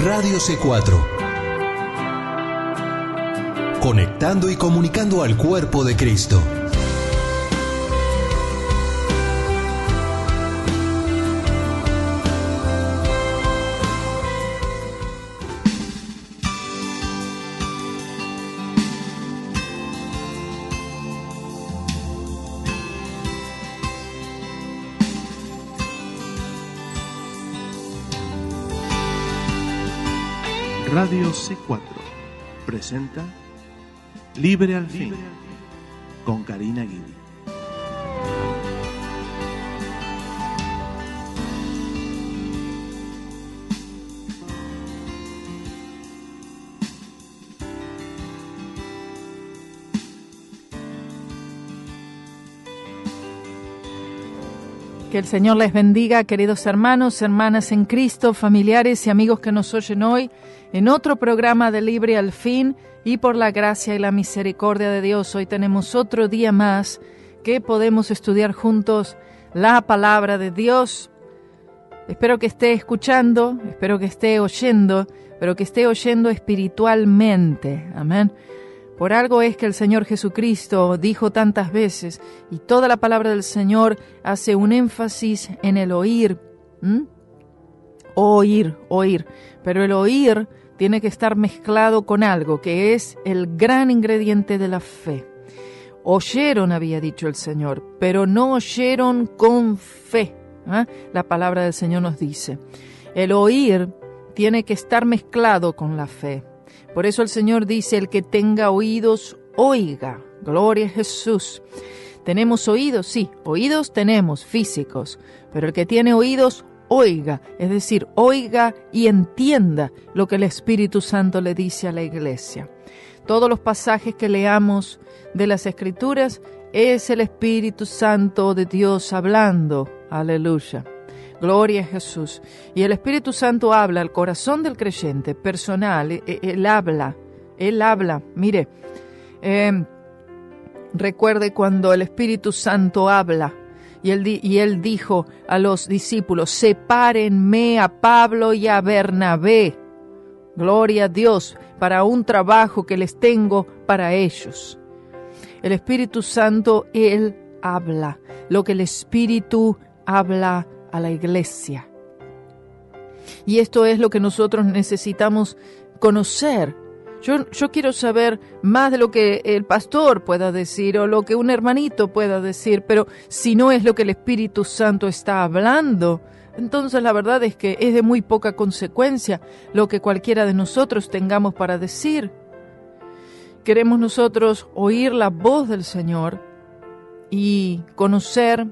Radio C4. Conectando y comunicando al cuerpo de Cristo. Radio C4 presenta Libre al Fin con Karina Guidi. Que el Señor les bendiga, queridos hermanos, hermanas en Cristo, familiares y amigos que nos oyen hoy en otro programa de Libre al Fin, y por la gracia y la misericordia de Dios, hoy tenemos otro día más que podemos estudiar juntos la palabra de Dios. Espero que esté escuchando, espero que esté oyendo, pero que esté oyendo espiritualmente. Amén. Por algo es que el Señor Jesucristo dijo tantas veces, y toda la palabra del Señor hace un énfasis en el oír. Oír. Pero el oír tiene que estar mezclado con algo, que es el gran ingrediente de la fe. Oyeron, había dicho el Señor, pero no oyeron con fe. La palabra del Señor nos dice. El oír tiene que estar mezclado con la fe. Por eso el Señor dice, el que tenga oídos, oiga. Gloria a Jesús. ¿Tenemos oídos? Sí, oídos tenemos, físicos. Pero el que tiene oídos, oiga. Es decir, oiga y entienda lo que el Espíritu Santo le dice a la iglesia. Todos los pasajes que leamos de las Escrituras es el Espíritu Santo de Dios hablando. Aleluya. Gloria a Jesús. Y el Espíritu Santo habla al corazón del creyente, personal. Él habla. Mire, recuerde cuando el Espíritu Santo habla y él dijo a los discípulos, sepárenme a Pablo y a Bernabé. Gloria a Dios, para un trabajo que les tengo para ellos. El Espíritu Santo, Él habla lo que el Espíritu habla a la iglesia. Y esto es lo que nosotros necesitamos conocer. Yo quiero saber más de lo que el pastor pueda decir o lo que un hermanito pueda decir, pero si no es lo que el Espíritu Santo está hablando, entonces la verdad es que es de muy poca consecuencia lo que cualquiera de nosotros tengamos para decir. Queremos nosotros oír la voz del Señor y conocer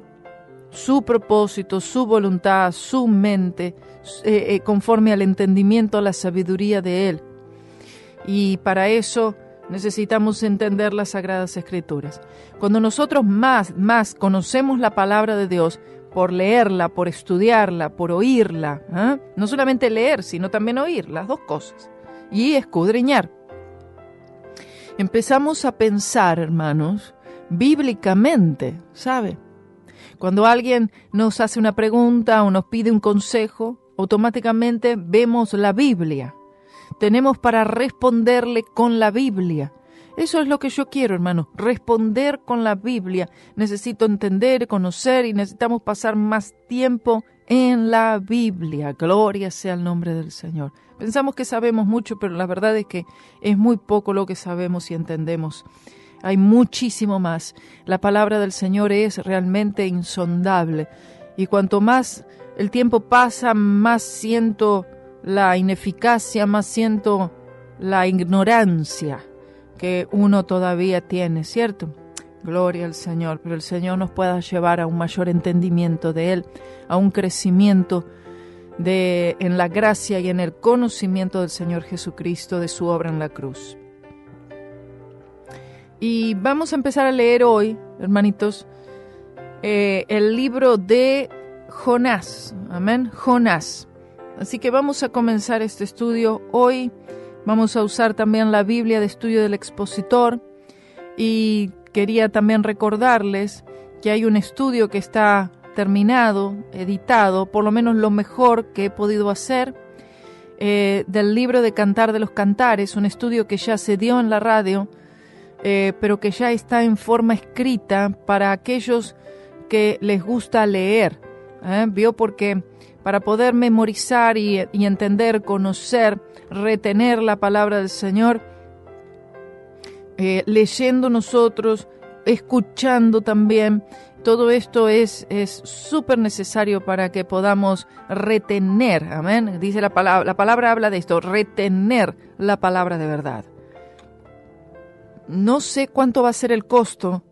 su propósito, su voluntad, su mente, conforme al entendimiento, a la sabiduría de Él. Y para eso necesitamos entender las Sagradas Escrituras. Cuando nosotros más conocemos la palabra de Dios, por leerla, por estudiarla, por oírla, no solamente leer, sino también oír, las dos cosas, y escudriñar. Empezamos a pensar, hermanos, bíblicamente, ¿sabe? Cuando alguien nos hace una pregunta o nos pide un consejo, automáticamente vemos la Biblia. Tenemos para responderle con la Biblia. Eso es lo que yo quiero, hermano, responder con la Biblia. Necesito entender, conocer y necesitamos pasar más tiempo en la Biblia. Gloria sea el nombre del Señor. Pensamos que sabemos mucho, pero la verdad es que es muy poco lo que sabemos y entendemos. Hay muchísimo más. La palabra del Señor es realmente insondable. Y cuanto más el tiempo pasa, más siento la ineficacia, más siento la ignorancia que uno todavía tiene, ¿cierto? Gloria al Señor. Pero el Señor nos pueda llevar a un mayor entendimiento de Él, a un crecimiento en la gracia y en el conocimiento del Señor Jesucristo, de su obra en la cruz. Y vamos a empezar a leer hoy, hermanitos, el libro de Jonás. Amén, Jonás. Así que vamos a comenzar este estudio hoy. Vamos a usar también la Biblia de estudio del expositor. Y quería también recordarles que hay un estudio que está terminado, editado, por lo menos lo mejor que he podido hacer. del libro de Cantar de los Cantares, un estudio que ya se dio en la radio, pero que ya está en forma escrita para aquellos que les gusta leer. ¿Vio? Porque para poder memorizar y entender, conocer, retener la palabra del Señor, leyendo nosotros, escuchando también, todo esto es súper necesario para que podamos retener, amén. Dice la palabra habla de esto, retener la palabra de verdad. No sé cuánto va a ser el costo,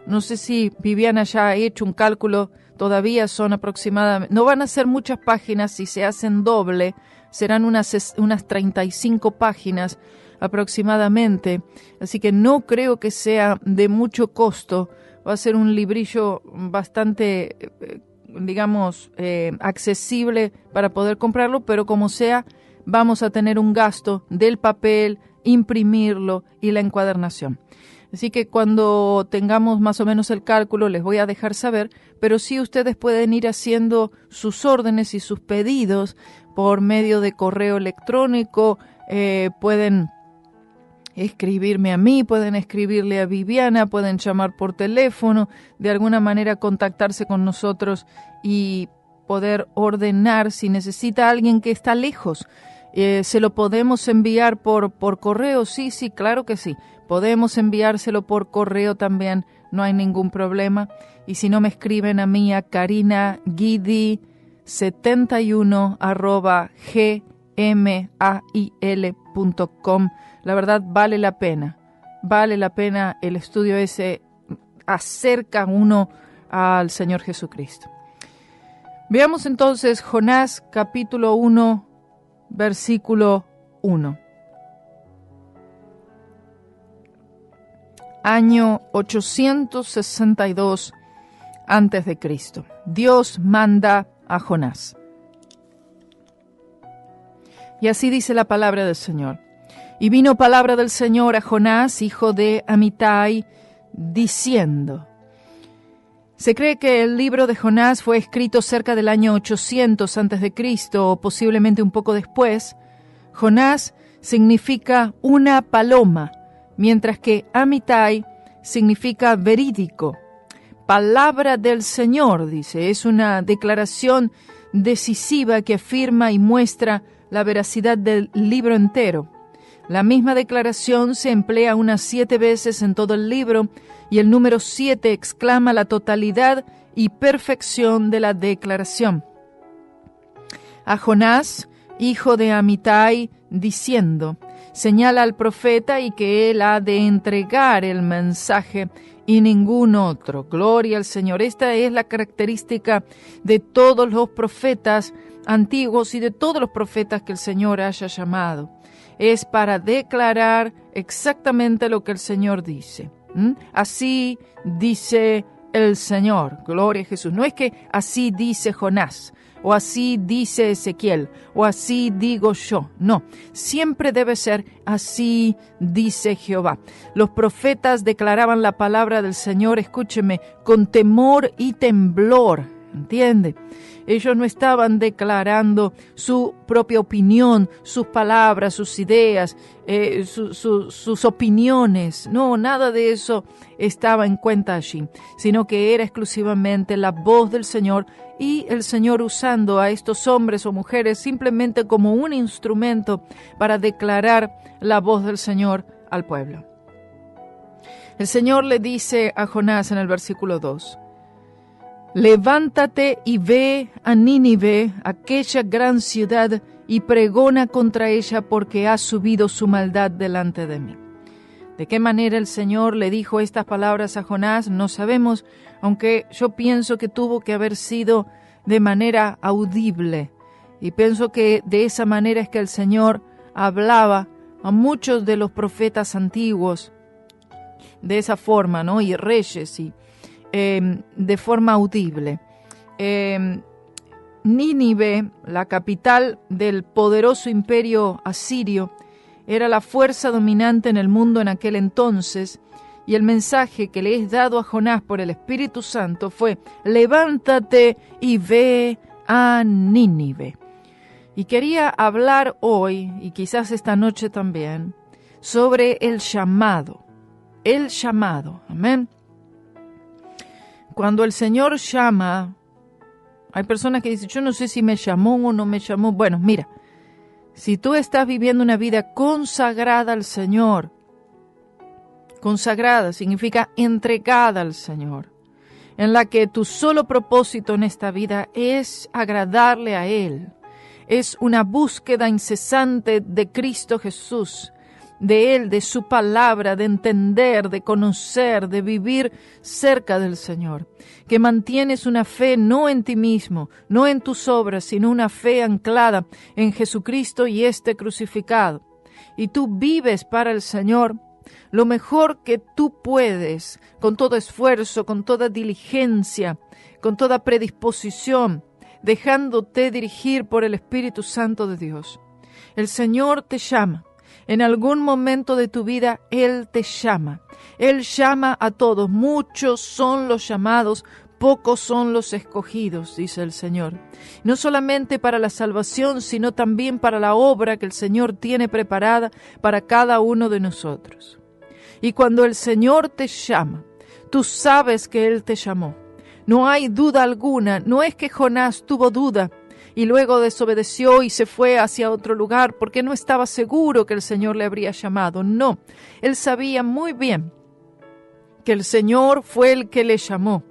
no sé si Viviana ya ha hecho un cálculo, todavía son aproximadamente, no van a ser muchas páginas, si se hacen doble, serán unas 35 páginas aproximadamente, así que no creo que sea de mucho costo. Va a ser un librillo bastante, accesible para poder comprarlo, pero como sea, vamos a tener un gasto del papel, imprimirlo y la encuadernación. Así que cuando tengamos más o menos el cálculo, les voy a dejar saber, pero sí ustedes pueden ir haciendo sus órdenes y sus pedidos por medio de correo electrónico, pueden escribirme a mí, pueden escribirle a Viviana, pueden llamar por teléfono, de alguna manera contactarse con nosotros y poder ordenar. Si necesita alguien que está lejos, ¿se lo podemos enviar por correo? Sí, claro que sí. Podemos enviárselo por correo también, no hay ningún problema. Y si no, me escriben a mí a carinaguidi71@gmail.com. La verdad vale la pena el estudio ese, acerca uno al Señor Jesucristo. Veamos entonces Jonás capítulo 1, versículo 1. Año 862 antes de Cristo. Dios manda a Jonás. Y así dice la palabra del Señor. Y vino palabra del Señor a Jonás, hijo de Amitai, diciendo. Se cree que el libro de Jonás fue escrito cerca del año 800 antes de Cristo, o posiblemente un poco después. Jonás significa una paloma, mientras que Amitai significa verídico. Palabra del Señor, dice, es una declaración decisiva que afirma y muestra la veracidad del libro entero. La misma declaración se emplea unas 7 veces en todo el libro y el número 7 exclama la totalidad y perfección de la declaración. A Jonás, hijo de Amitai, diciendo, señala al profeta y que él ha de entregar el mensaje y ningún otro. Gloria al Señor. Esta es la característica de todos los profetas antiguos y de todos los profetas que el Señor haya llamado. Es para declarar exactamente lo que el Señor dice. Así dice el Señor. Gloria a Jesús. No es que así dice Jonás, o así dice Ezequiel, o así digo yo. No, siempre debe ser así dice Jehová. Los profetas declaraban la palabra del Señor, escúcheme, con temor y temblor. ¿Entiende? Ellos no estaban declarando su propia opinión, sus palabras, sus ideas, sus opiniones. No, nada de eso estaba en cuenta allí, sino que era exclusivamente la voz del Señor y el Señor usando a estos hombres o mujeres simplemente como un instrumento para declarar la voz del Señor al pueblo. El Señor le dice a Jonás en el versículo 2, levántate y ve a Nínive, aquella gran ciudad, y pregona contra ella porque ha subido su maldad delante de mí. ¿De qué manera el Señor le dijo estas palabras a Jonás? No sabemos, aunque yo pienso que tuvo que haber sido de manera audible. Y pienso que de esa manera es que el Señor hablaba a muchos de los profetas antiguos, de esa forma, ¿no? Y reyes, y de forma audible. Nínive, la capital del poderoso imperio asirio, era la fuerza dominante en el mundo en aquel entonces, y el mensaje que le es dado a Jonás por el Espíritu Santo fue, levántate y ve a Nínive. Y quería hablar hoy, y quizás esta noche también, sobre el llamado. El llamado, amén. Cuando el Señor llama, hay personas que dicen, yo no sé si me llamó o no me llamó. Bueno, mira, si tú estás viviendo una vida consagrada al Señor, consagrada significa entregada al Señor, en la que tu solo propósito en esta vida es agradarle a Él, es una búsqueda incesante de Cristo Jesús, de Él, de su palabra, de entender, de conocer, de vivir cerca del Señor, que mantienes una fe no en ti mismo, no en tus obras, sino una fe anclada en Jesucristo y este crucificado. Y tú vives para el Señor lo mejor que tú puedes, con todo esfuerzo, con toda diligencia, con toda predisposición, dejándote dirigir por el Espíritu Santo de Dios. El Señor te llama. En algún momento de tu vida, Él te llama. Él llama a todos. Muchos son los llamados, pocos son los escogidos, dice el Señor. No solamente para la salvación, sino también para la obra que el Señor tiene preparada para cada uno de nosotros. Y cuando el Señor te llama, tú sabes que Él te llamó. No hay duda alguna. No es que Jonás tuvo duda y luego desobedeció y se fue hacia otro lugar porque no estaba seguro que el Señor le habría llamado. No, él sabía muy bien que el Señor fue el que le llamó.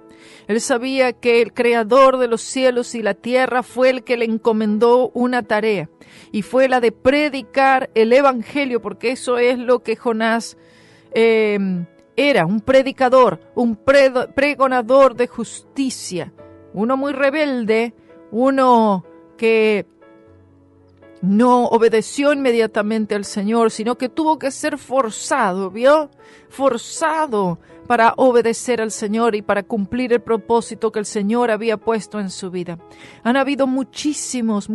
Él sabía que el Creador de los cielos y la tierra fue el que le encomendó una tarea, y fue la de predicar el Evangelio, porque eso es lo que Jonás era, un predicador, un pregonador de justicia, uno muy rebelde, uno que no obedeció inmediatamente al Señor, sino que tuvo que ser forzado, ¿vio? Forzado para obedecer al Señor y para cumplir el propósito que el Señor había puesto en su vida. Han habido muchísimos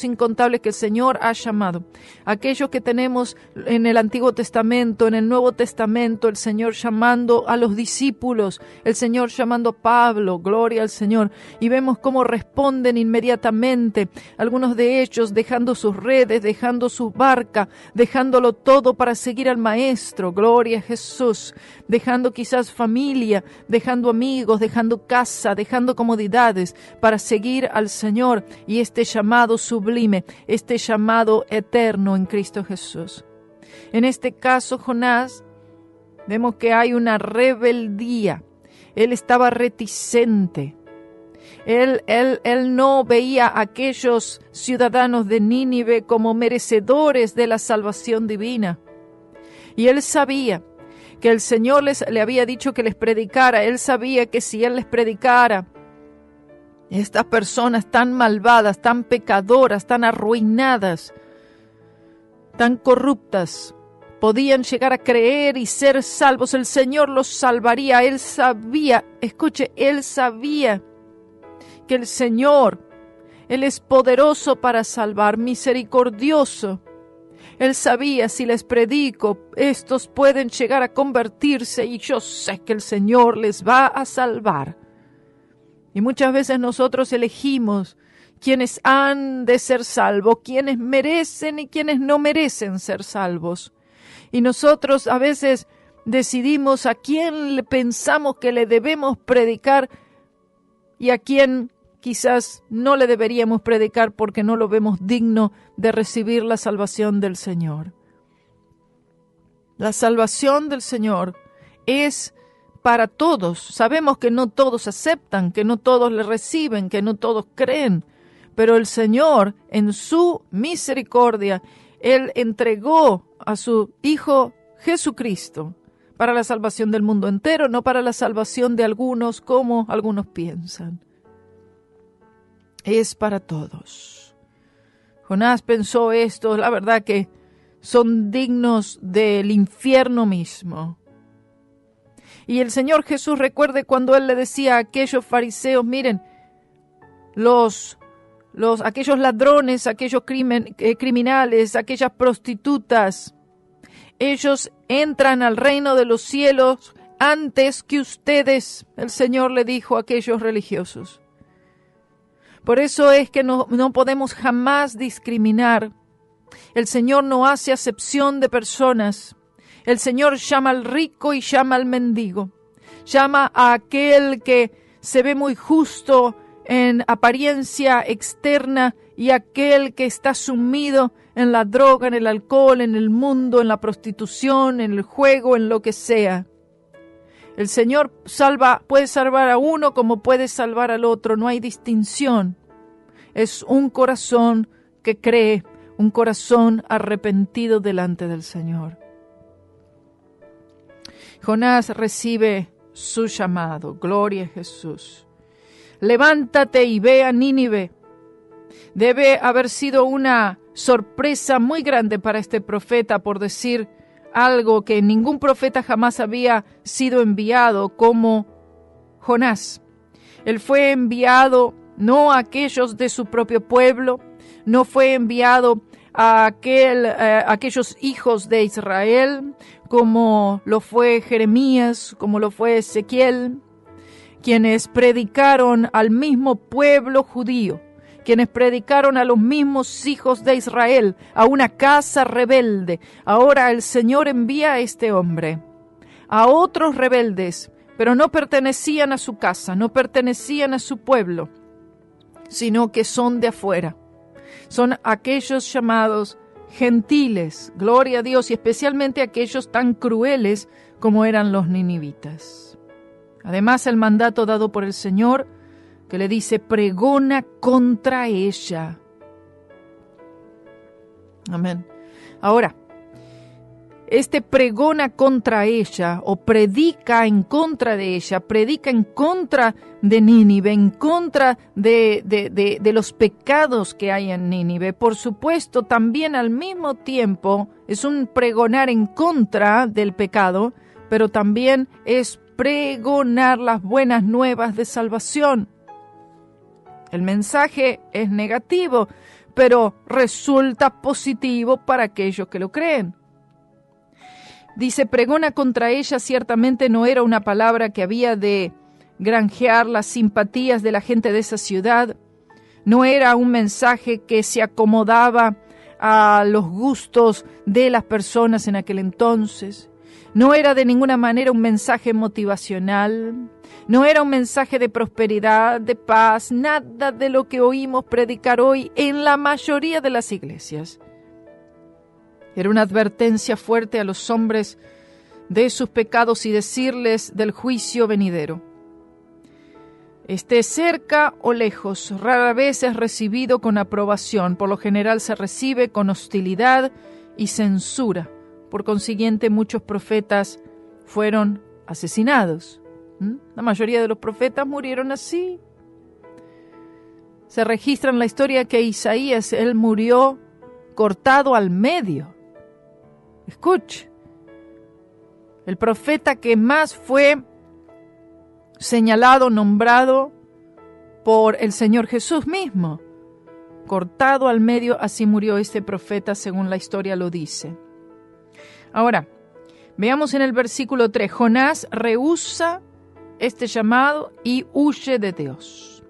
incontables que el Señor ha llamado. Aquellos que tenemos en el Antiguo Testamento, en el Nuevo Testamento, el Señor llamando a los discípulos, el Señor llamando a Pablo, gloria al Señor, y vemos cómo responden inmediatamente, algunos de ellos dejando sus redes, dejando su barca, dejándolo todo para seguir al Maestro, gloria a Jesús, dejando quizás familia, dejando amigos, dejando casa, dejando comodidades para seguir al Señor y este llamado sublime, este llamado eterno en Cristo Jesús. En este caso, Jonás, vemos que hay una rebeldía. Él estaba reticente. Él no veía a aquellos ciudadanos de Nínive como merecedores de la salvación divina. Y él sabía que el Señor le había dicho que les predicara. Él sabía que si Él les predicara, estas personas tan malvadas, tan pecadoras, tan arruinadas, tan corruptas, podían llegar a creer y ser salvos. El Señor los salvaría. Él sabía, escuche, Él sabía que el Señor, Él es poderoso para salvar, misericordioso. Él sabía, si les predico, estos pueden llegar a convertirse y yo sé que el Señor les va a salvar. Y muchas veces nosotros elegimos quienes han de ser salvos, quienes merecen y quienes no merecen ser salvos. Y nosotros a veces decidimos a quién le pensamos que le debemos predicar y a quién quizás no le deberíamos predicar porque no lo vemos digno de recibir la salvación del Señor. La salvación del Señor es para todos. Sabemos que no todos aceptan, que no todos le reciben, que no todos creen, pero el Señor, en su misericordia, Él entregó a su Hijo Jesucristo para la salvación del mundo entero, no para la salvación de algunos como algunos piensan. Es para todos. Jonás pensó esto, la verdad que son dignos del infierno mismo. Y el Señor Jesús, recuerde cuando Él le decía a aquellos fariseos, miren, aquellos ladrones, aquellos criminales, aquellas prostitutas, ellos entran al reino de los cielos antes que ustedes, el Señor le dijo a aquellos religiosos. Por eso es que no podemos jamás discriminar. El Señor no hace acepción de personas. El Señor llama al rico y llama al mendigo. Llama a aquel que se ve muy justo en apariencia externa y aquel que está sumido en la droga, en el alcohol, en el mundo, en la prostitución, en el juego, en lo que sea. El Señor puede salvar a uno como puede salvar al otro, no hay distinción. Es un corazón que cree, un corazón arrepentido delante del Señor. Jonás recibe su llamado. Gloria a Jesús. Levántate y ve a Nínive. Debe haber sido una sorpresa muy grande para este profeta, por decir algo que ningún profeta jamás había sido enviado como Jonás. Él fue enviado no a aquellos de su propio pueblo, no fue enviado a aquellos hijos de Israel, como lo fue Jeremías, como lo fue Ezequiel, quienes predicaron al mismo pueblo judío, quienes predicaron a los mismos hijos de Israel, a una casa rebelde. Ahora el Señor envía a este hombre, a otros rebeldes, pero no pertenecían a su casa, no pertenecían a su pueblo, sino que son de afuera. Son aquellos llamados gentiles, gloria a Dios, y especialmente aquellos tan crueles como eran los ninivitas. Además, el mandato dado por el Señor, que le dice, pregona contra ella. Amén. Ahora, este pregona contra ella, o predica en contra de ella, predica en contra de Nínive, en contra de los pecados que hay en Nínive. Por supuesto, también al mismo tiempo es un pregonar en contra del pecado, pero también es pregonar las buenas nuevas de salvación. El mensaje es negativo, pero resulta positivo para aquellos que lo creen. Dice, pregona contra ella, ciertamente no era una palabra que había de granjear las simpatías de la gente de esa ciudad. No era un mensaje que se acomodaba a los gustos de las personas en aquel entonces. No era de ninguna manera un mensaje motivacional. No era un mensaje de prosperidad, de paz, nada de lo que oímos predicar hoy en la mayoría de las iglesias. Era una advertencia fuerte a los hombres de sus pecados y decirles del juicio venidero. Esté cerca o lejos, rara vez es recibido con aprobación, por lo general se recibe con hostilidad y censura. Por consiguiente, muchos profetas fueron asesinados. La mayoría de los profetas murieron así. Se registra en la historia que Isaías, él murió cortado al medio. Escuche, el profeta que más fue señalado, nombrado por el Señor Jesús mismo, cortado al medio, así murió este profeta según la historia lo dice. Ahora, veamos en el versículo 3, Jonás rehúsa este llamado y huye de Dios.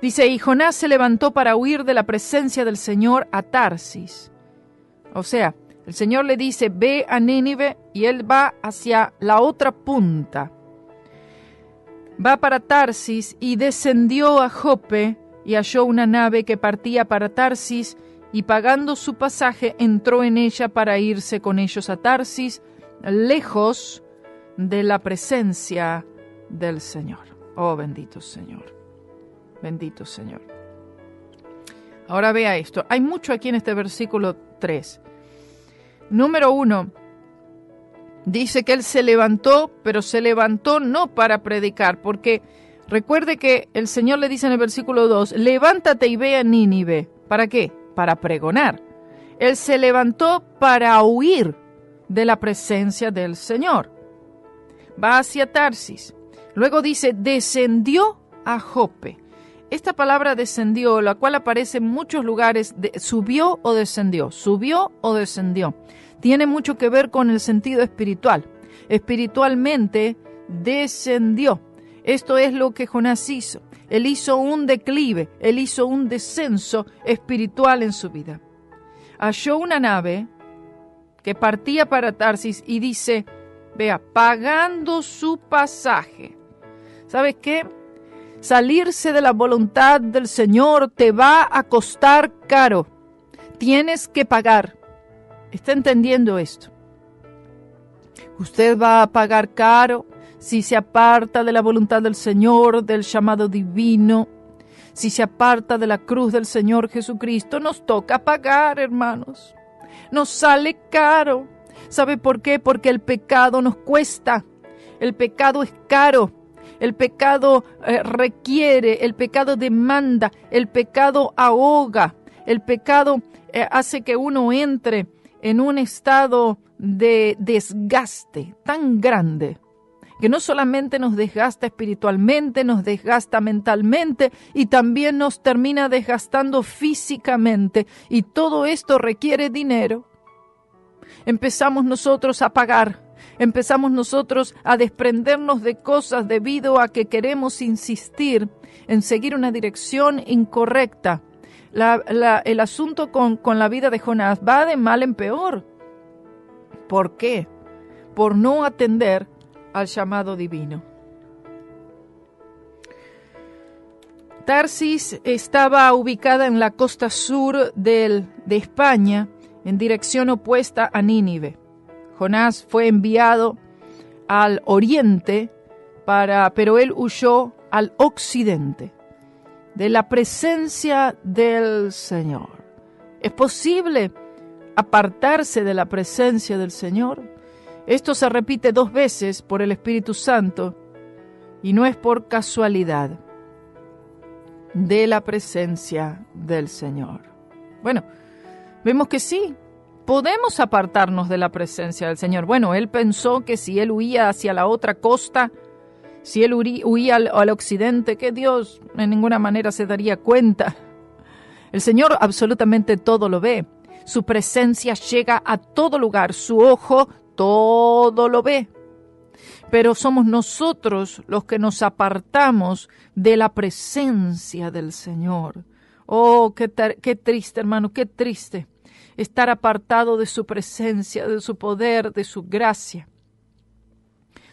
Dice, y Jonás se levantó para huir de la presencia del Señor a Tarsis. O sea, el Señor le dice, ve a Nínive, y él va hacia la otra punta. Va para Tarsis y descendió a Jope y halló una nave que partía para Tarsis y pagando su pasaje entró en ella para irse con ellos a Tarsis, lejos de la presencia del Señor. Oh, bendito Señor. Bendito Señor. Ahora vea esto. Hay mucho aquí en este versículo 3. Número 1, dice que él se levantó, pero se levantó no para predicar, porque recuerde que el Señor le dice en el versículo 2, levántate y ve a Nínive. ¿Para qué? Para pregonar. Él se levantó para huir de la presencia del Señor. Va hacia Tarsis. Luego dice, descendió a Jope. Esta palabra descendió, la cual aparece en muchos lugares, subió o descendió, tiene mucho que ver con el sentido espiritual. Espiritualmente descendió. Esto es lo que Jonás hizo. Él hizo un declive, él hizo un descenso espiritual en su vida. Halló una nave que partía para Tarsis y dice, vea, pagando su pasaje. ¿Sabes qué? Salirse de la voluntad del Señor te va a costar caro. Tienes que pagar. ¿Está entendiendo esto? Usted va a pagar caro si se aparta de la voluntad del Señor, del llamado divino. Si se aparta de la cruz del Señor Jesucristo, nos toca pagar, hermanos. Nos sale caro. ¿Sabe por qué? Porque el pecado nos cuesta. El pecado es caro. El pecado requiere, el pecado demanda, el pecado ahoga. El pecado hace que uno entre en un estado de desgaste tan grande que no solamente nos desgasta espiritualmente, nos desgasta mentalmente y también nos termina desgastando físicamente. Y todo esto requiere dinero. Empezamos nosotros a pagar, empezamos nosotros a desprendernos de cosas debido a que queremos insistir en seguir una dirección incorrecta. El asunto con la vida de Jonás va de mal en peor. ¿Por qué? Por no atender al llamado divino. Tarsis estaba ubicada en la costa sur de España, en dirección opuesta a Nínive. Jonás fue enviado al oriente, pero él huyó al occidente, de la presencia del Señor. ¿Es posible apartarse de la presencia del Señor? Esto se repite 2 veces por el Espíritu Santo y no es por casualidad. De la presencia del Señor. Bueno, vemos que sí, podemos apartarnos de la presencia del Señor. Bueno, él pensó que si él huía hacia la otra costa, si él huía al occidente, que Dios en ninguna manera se daría cuenta. El Señor absolutamente todo lo ve. Su presencia llega a todo lugar, su ojo todo lo ve. Pero somos nosotros los que nos apartamos de la presencia del Señor. Oh, qué triste, hermano, qué triste estar apartado de su presencia, de su poder, de su gracia,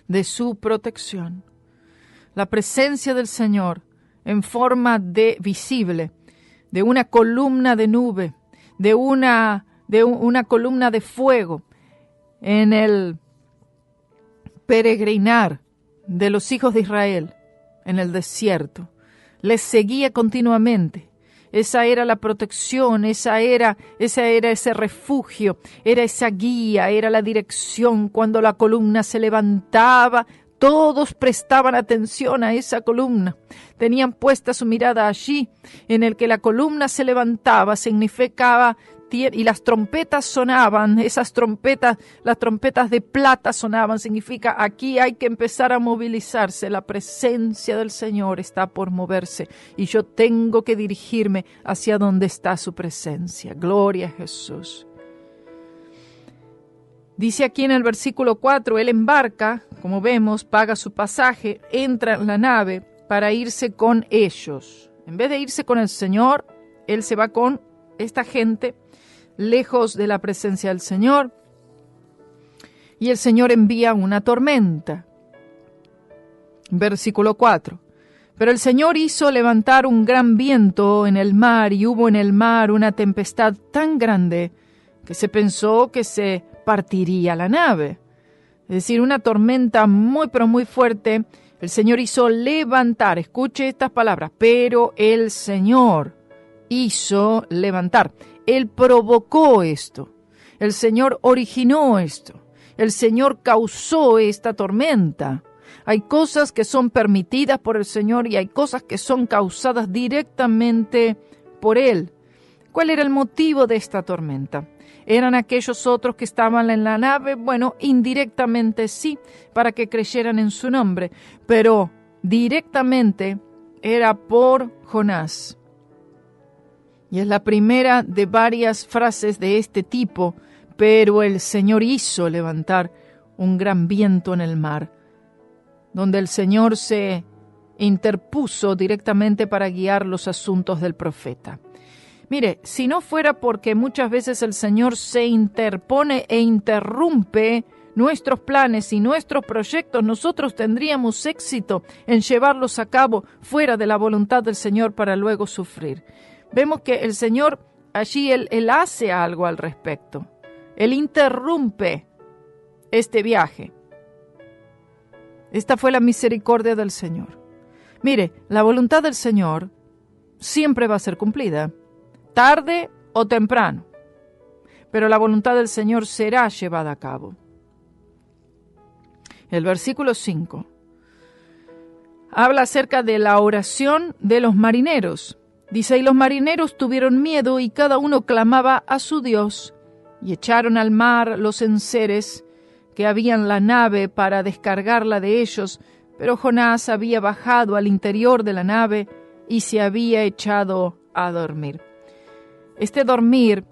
de su protección. La presencia del Señor en forma de visible, de una columna de nube, de una columna de fuego en el peregrinar de los hijos de Israel en el desierto. Les seguía continuamente. Esa era la protección, esa era ese refugio, era esa guía, era la dirección. Cuando la columna se levantaba, todos prestaban atención a esa columna. Tenían puesta su mirada allí, en el que la columna se levantaba, significaba, y las trompetas sonaban, las trompetas de plata sonaban, significa aquí hay que empezar a movilizarse, la presencia del Señor está por moverse y yo tengo que dirigirme hacia donde está su presencia. Gloria a Jesús. Dice aquí en el versículo 4, él embarca, como vemos, paga su pasaje, entra en la nave para irse con ellos. En vez de irse con el Señor, él se va con esta gente, lejos de la presencia del Señor, y el Señor envía una tormenta. Versículo 4. Pero el Señor hizo levantar un gran viento en el mar, y hubo en el mar una tempestad tan grande que se pensó que se partiría la nave. Es decir, una tormenta muy, pero muy fuerte. El Señor hizo levantar, escuche estas palabras, pero el Señor hizo levantar. Él provocó esto. El Señor originó esto. El Señor causó esta tormenta. Hay cosas que son permitidas por el Señor y hay cosas que son causadas directamente por Él. ¿Cuál era el motivo de esta tormenta? ¿Eran aquellos otros que estaban en la nave? Bueno, indirectamente sí, para que creyeran en su nombre, pero directamente era por Jonás. Y es la primera de varias frases de este tipo, pero el Señor hizo levantar un gran viento en el mar, donde el Señor se interpuso directamente para guiar los asuntos del profeta. Mire, si no fuera porque muchas veces el Señor se interpone e interrumpe nuestros planes y nuestros proyectos, nosotros tendríamos éxito en llevarlos a cabo fuera de la voluntad del Señor para luego sufrir. Vemos que el Señor allí, Él hace algo al respecto. Él interrumpe este viaje. Esta fue la misericordia del Señor. Mire, la voluntad del Señor siempre va a ser cumplida, tarde o temprano, pero la voluntad del Señor será llevada a cabo. El versículo 5 habla acerca de la oración de los marineros. Dice, y los marineros tuvieron miedo y cada uno clamaba a su Dios, y echaron al mar los enseres que había en la nave para descargarla de ellos, pero Jonás había bajado al interior de la nave y se había echado a dormir. Este dormir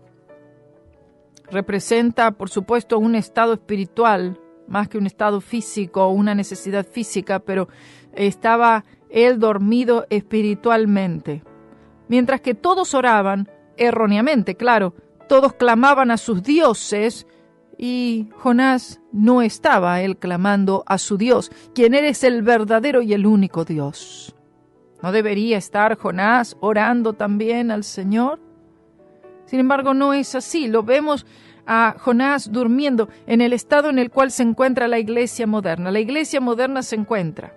representa, por supuesto, un estado espiritual, más que un estado físico o una necesidad física, pero estaba él dormido espiritualmente. Mientras que todos oraban, erróneamente, claro, todos clamaban a sus dioses, y Jonás no estaba él clamando a su Dios, quien es el verdadero y el único Dios. ¿No debería estar Jonás orando también al Señor? Sin embargo, no es así. Lo vemos a Jonás durmiendo en el estado en el cual se encuentra la iglesia moderna. La iglesia moderna se encuentra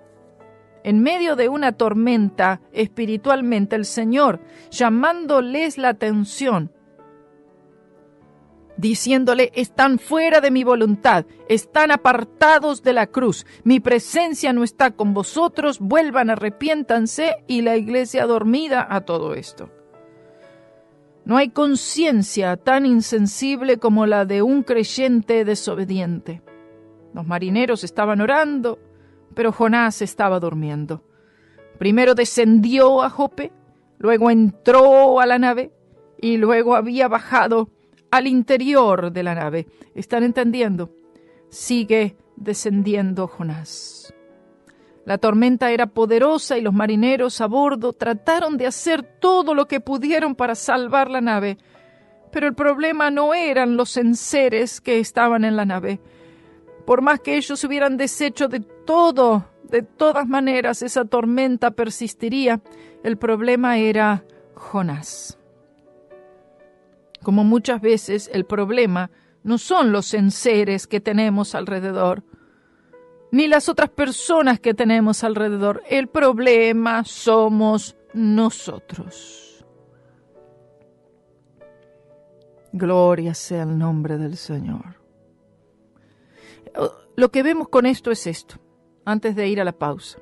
en medio de una tormenta espiritualmente, el Señor llamándoles la atención, diciéndole, están fuera de mi voluntad, están apartados de la cruz, mi presencia no está con vosotros, vuelvan, arrepiéntanse, y la iglesia dormida a todo esto. No hay conciencia tan insensible como la de un creyente desobediente. Los marineros estaban orando, pero Jonás estaba durmiendo. Primero descendió a Jope, luego entró a la nave y luego había bajado al interior de la nave. ¿Están entendiendo? Sigue descendiendo Jonás. La tormenta era poderosa y los marineros a bordo trataron de hacer todo lo que pudieron para salvar la nave. Pero el problema no eran los enseres que estaban en la nave. Por más que ellos hubieran deshecho de todo, de todas maneras esa tormenta persistiría. El problema era Jonás. Como muchas veces el problema no son los enseres que tenemos alrededor, ni las otras personas que tenemos alrededor. El problema somos nosotros. Gloria sea el nombre del Señor. Lo que vemos con esto es esto, antes de ir a la pausa.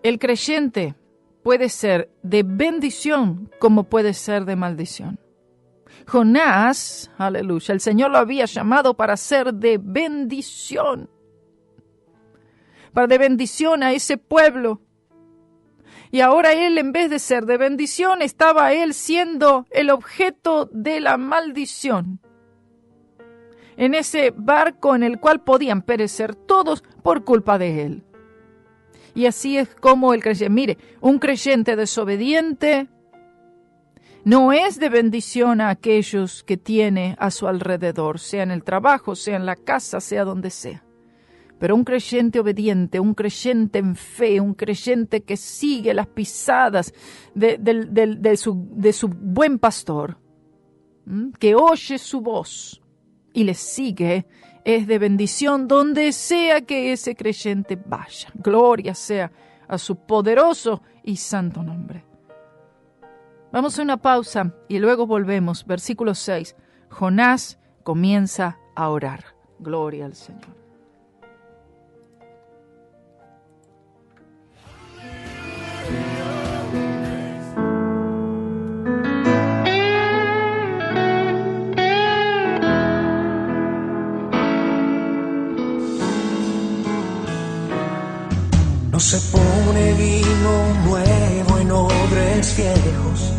El creyente puede ser de bendición como puede ser de maldición. Jonás, aleluya, el Señor lo había llamado para ser de bendición. Para de bendición a ese pueblo. Y ahora él, en vez de ser de bendición, estaba él siendo el objeto de la maldición. En ese barco en el cual podían perecer todos por culpa de él. Y así es como el creyente, mire, un creyente desobediente no es de bendición a aquellos que tiene a su alrededor, sea en el trabajo, sea en la casa, sea donde sea. Pero un creyente obediente, un creyente en fe, un creyente que sigue las pisadas de su buen pastor, que oye su voz y le sigue, es de bendición donde sea que ese creyente vaya. Gloria sea a su poderoso y santo nombre. Vamos a una pausa y luego volvemos. Versículo 6. Jonás comienza a orar. Gloria al Señor. No se pone vino nuevo en odres viejos,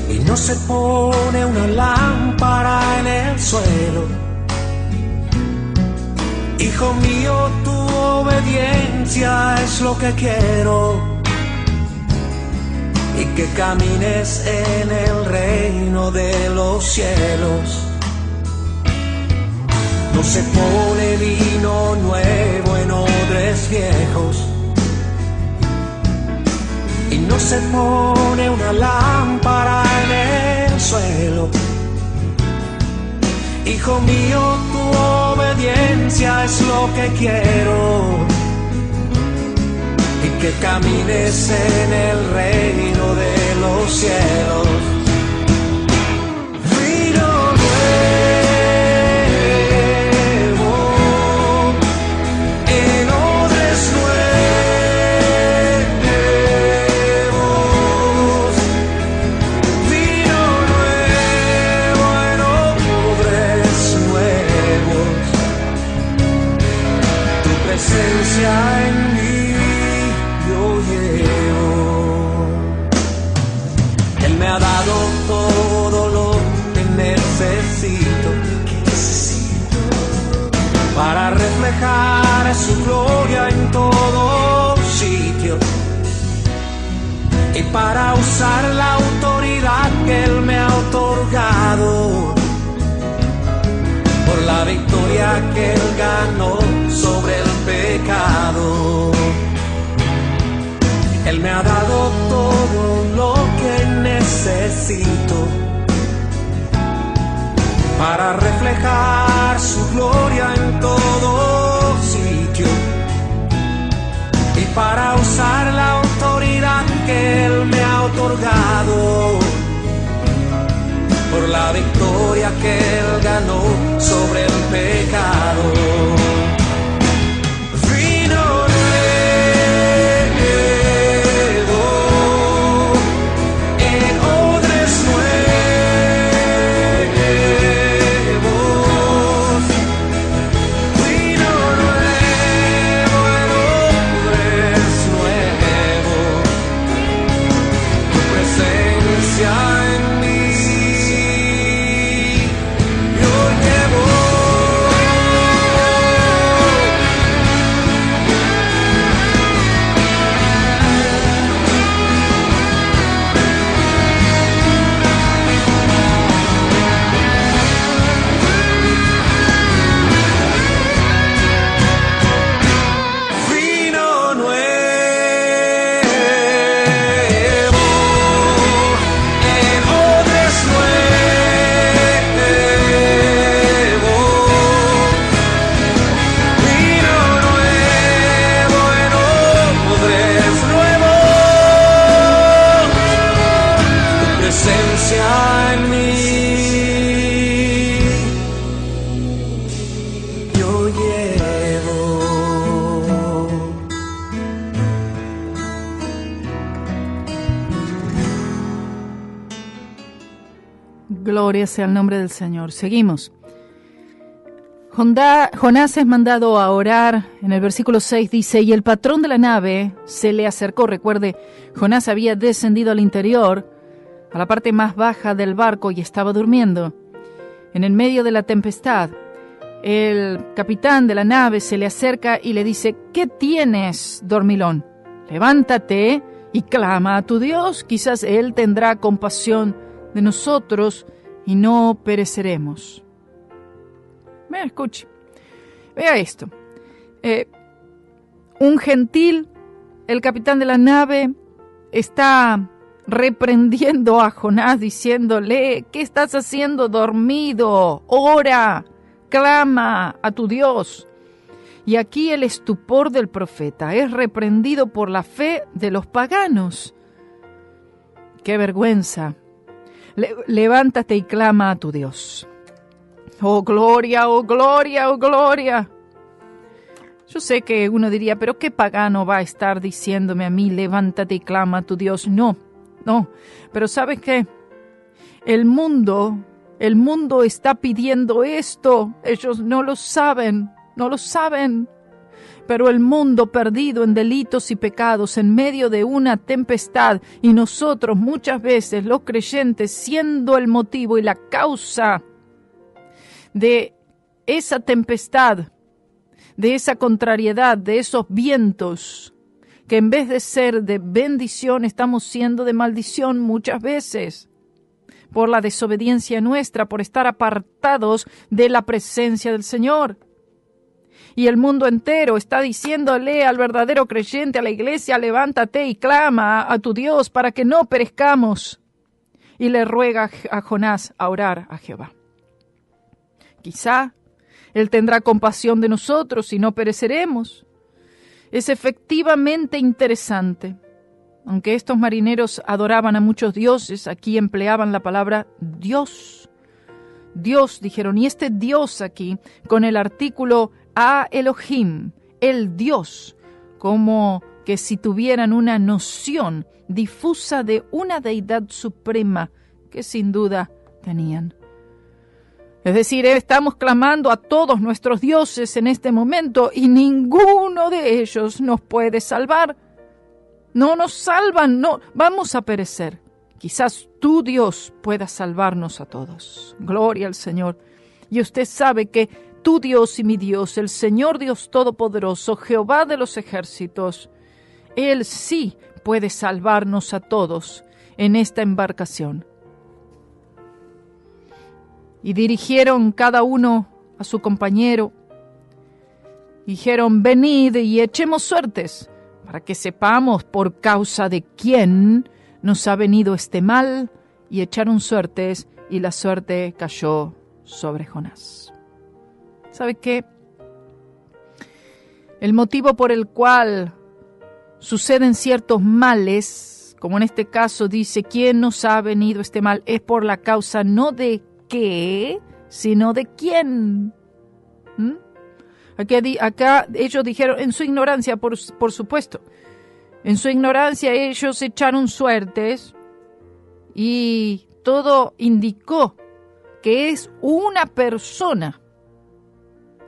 y no se pone una lámpara en el suelo. Hijo mío, tú obediencia es lo que quiero, y que camines en el reino de los cielos. No se pone vino nuevo en odres viejos, y no se pone una lámpara en el suelo. Hijo mío, tu obediencia es lo que quiero, y que camines en el reino de los cielos. Vino nuevo en odres nuevos, vino nuevo en odres nuevos, tu presencia en mí yo llevo. Él me ha dado todo lo que necesito para reflejar su gloria en todo sitio, y para usar la autoridad que Él me ha otorgado por la victoria que Él ganó sobre el pecado. Él me ha dado todo lo que necesito para reflejar su gloria en todo sitio, y para usar la autoridad que Él me ha otorgado por la victoria que Él ganó sobre el pecado. Gloria sea el nombre del Señor. Seguimos. Jonás es mandado a orar. En el versículo 6 dice, y el patrón de la nave se le acercó. Recuerde, Jonás había descendido al interior, a la parte más baja del barco, y estaba durmiendo. En el medio de la tempestad, el capitán de la nave se le acerca y le dice, ¿qué tienes, dormilón? Levántate y clama a tu Dios. Quizás Él tendrá compasión de nosotros y no pereceremos. Vea, escuche. Vea esto. Un gentil, el capitán de la nave, está reprendiendo a Jonás, diciéndole, ¿qué estás haciendo dormido? Ora, clama a tu Dios. Y aquí el estupor del profeta es reprendido por la fe de los paganos. ¡Qué vergüenza! Levántate y clama a tu Dios. ¡Oh, gloria, oh, gloria, oh, gloria! Yo sé que uno diría, ¿pero qué pagano va a estar diciéndome a mí, levántate y clama a tu Dios? No, pero ¿sabes qué? El mundo está pidiendo esto. Ellos no lo saben. Pero el mundo perdido en delitos y pecados en medio de una tempestad, y nosotros muchas veces los creyentes siendo el motivo y la causa de esa tempestad, de esa contrariedad, de esos vientos, que en vez de ser de bendición estamos siendo de maldición muchas veces, por la desobediencia nuestra, por estar apartados de la presencia del Señor. Y el mundo entero está diciéndole al verdadero creyente, a la iglesia, levántate y clama a tu Dios para que no perezcamos. Y le ruega a Jonás a orar a Jehová. Quizá Él tendrá compasión de nosotros y no pereceremos. Es efectivamente interesante. Aunque estos marineros adoraban a muchos dioses, aquí empleaban la palabra Dios. Dios, dijeron, y este Dios aquí, con el artículo a Elohim, el Dios, como que si tuvieran una noción difusa de una deidad suprema que sin duda tenían. Es decir, estamos clamando a todos nuestros dioses en este momento y ninguno de ellos nos puede salvar. No nos salvan, no, vamos a perecer. Quizás tu Dios pueda salvarnos a todos. Gloria al Señor. Y usted sabe que tu Dios y mi Dios, el Señor Dios Todopoderoso, Jehová de los ejércitos, Él sí puede salvarnos a todos en esta embarcación. Y dirigieron cada uno a su compañero. Dijeron, venid y echemos suertes, para que sepamos por causa de quién nos ha venido este mal. Y echaron suertes, y la suerte cayó sobre Jonás. ¿Sabe qué? El motivo por el cual suceden ciertos males, como en este caso dice, ¿quién nos ha venido este mal? Es por la causa no de qué, sino de quién. Acá ellos dijeron, en su ignorancia, por supuesto, en su ignorancia ellos echaron suertes y todo indicó que es una persona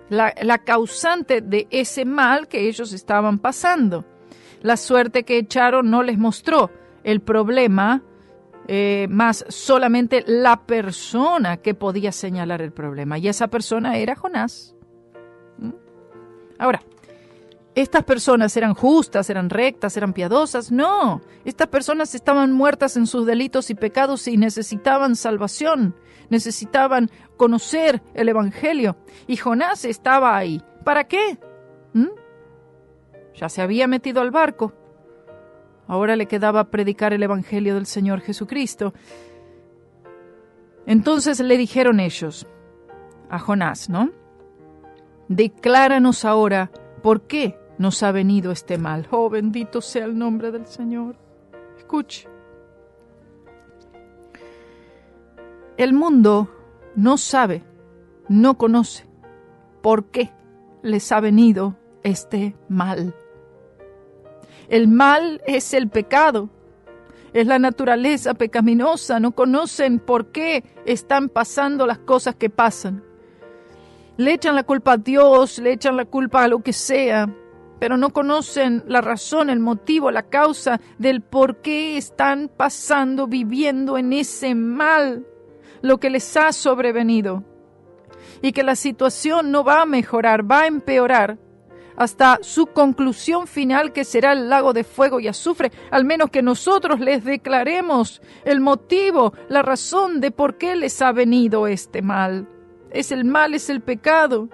la causante de ese mal que ellos estaban pasando. La suerte que echaron no les mostró el problema, más solamente la persona que podía señalar el problema. Y esa persona era Jonás. Ahora, ¿estas personas eran justas, eran rectas, eran piadosas? No, estas personas estaban muertas en sus delitos y pecados y necesitaban salvación, necesitaban conocer el Evangelio. Y Jonás estaba ahí. ¿Para qué? Ya se había metido al barco. Ahora le quedaba predicar el Evangelio del Señor Jesucristo. Entonces le dijeron ellos a Jonás, ¿no? Decláranos ahora por qué nos ha venido este mal. Oh, bendito sea el nombre del Señor. Escuche. El mundo no sabe, no conoce por qué les ha venido este mal. El mal es el pecado, es la naturaleza pecaminosa. No conocen por qué están pasando las cosas que pasan. Le echan la culpa a Dios, le echan la culpa a lo que sea, pero no conocen la razón, el motivo, la causa del por qué están pasando, viviendo en ese mal, lo que les ha sobrevenido. Y que la situación no va a mejorar, va a empeorar hasta su conclusión final, que será el lago de fuego y azufre, al menos que nosotros les declaremos el motivo, la razón de por qué les ha venido este mal. Es el mal, es el pecado.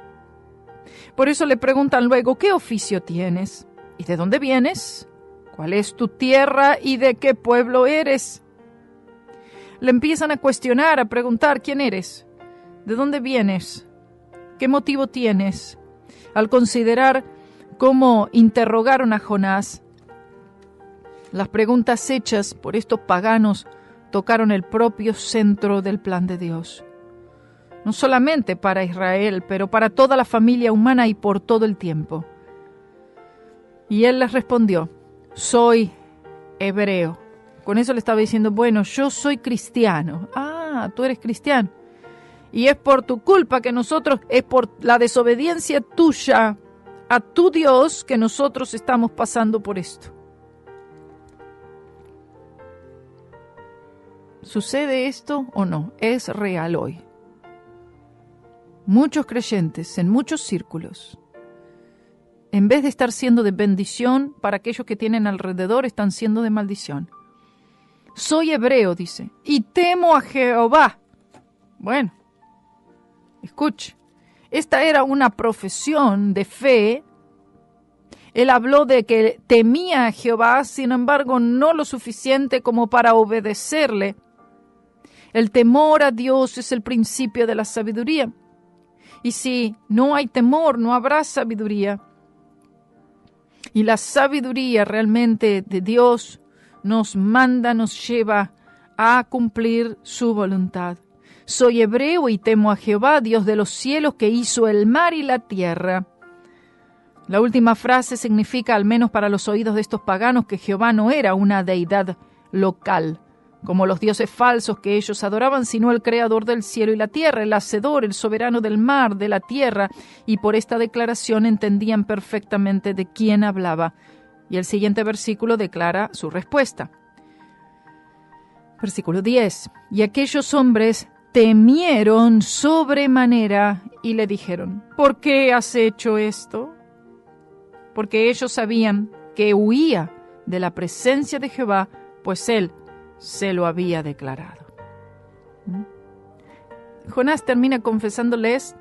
Por eso le preguntan luego, ¿qué oficio tienes? ¿Y de dónde vienes? ¿Cuál es tu tierra y de qué pueblo eres? Le empiezan a cuestionar, a preguntar, ¿quién eres? ¿De dónde vienes? ¿Qué motivo tienes? Al considerar cómo interrogaron a Jonás, las preguntas hechas por estos paganos tocaron el propio centro del plan de Dios. No solamente para Israel, pero para toda la familia humana y por todo el tiempo. Y él les respondió, soy hebreo. Con eso le estaba diciendo, bueno, yo soy cristiano. Ah, tú eres cristiano. Y es por tu culpa que nosotros, es por la desobediencia tuya a tu Dios que nosotros estamos pasando por esto. ¿Sucede esto o no? Es real hoy. Muchos creyentes en muchos círculos en vez de estar siendo de bendición para aquellos que tienen alrededor, están siendo de maldición. Soy hebreo, dice, y temo a Jehová. Bueno, escuche, esta era una profesión de fe. Él habló de que temía a Jehová, sin embargo, no lo suficiente como para obedecerle. El temor a Dios es el principio de la sabiduría. Y si no hay temor, no habrá sabiduría. Y la sabiduría realmente de Dios nos manda, nos lleva a cumplir su voluntad. Soy hebreo y temo a Jehová, Dios de los cielos, que hizo el mar y la tierra. La última frase significa, al menos para los oídos de estos paganos, que Jehová no era una deidad local, como los dioses falsos que ellos adoraban, sino el creador del cielo y la tierra, el hacedor, el soberano del mar, de la tierra, y por esta declaración entendían perfectamente de quién hablaba. Y el siguiente versículo declara su respuesta. Versículo 10. Y aquellos hombres temieron sobremanera y le dijeron, ¿por qué has hecho esto? Porque ellos sabían que huía de la presencia de Jehová, pues él se lo había declarado. Jonás termina confesándoles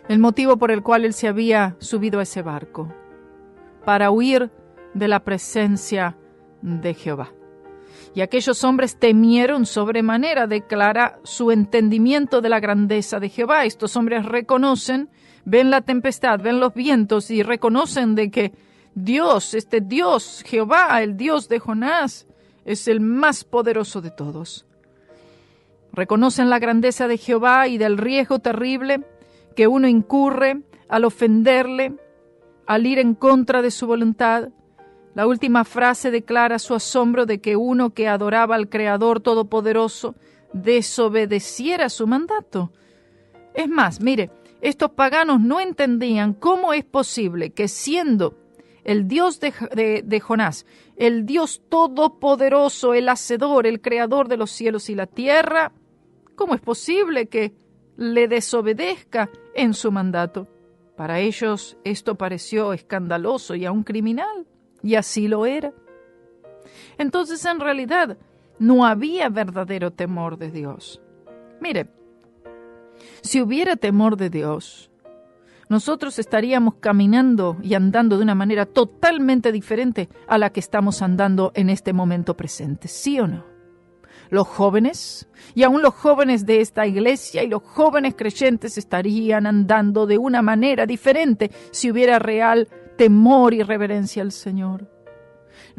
el motivo por el cual él se había subido a ese barco, para huir de la presencia de Jehová. Y aquellos hombres temieron sobremanera, declara su entendimiento de la grandeza de Jehová. Estos hombres reconocen, ven la tempestad, ven los vientos y reconocen de que Dios, este Dios, Jehová, el Dios de Jonás, es el más poderoso de todos. Reconocen la grandeza de Jehová y del riesgo terrible que uno incurre al ofenderle, al ir en contra de su voluntad. La última frase declara su asombro de que uno que adoraba al Creador Todopoderoso desobedeciera su mandato. Es más, mire, estos paganos no entendían cómo es posible que siendo el Dios de Jonás, el Dios Todopoderoso, el Hacedor, el Creador de los cielos y la tierra, ¿cómo es posible que le desobedezca en su mandato? Para ellos esto pareció escandaloso y aún criminal, y así lo era. Entonces, en realidad, no había verdadero temor de Dios. Mire, si hubiera temor de Dios, nosotros estaríamos caminando y andando de una manera totalmente diferente a la que estamos andando en este momento presente, ¿sí o no? Los jóvenes, y aún los jóvenes de esta iglesia y los jóvenes creyentes estarían andando de una manera diferente si hubiera real temor y reverencia al Señor.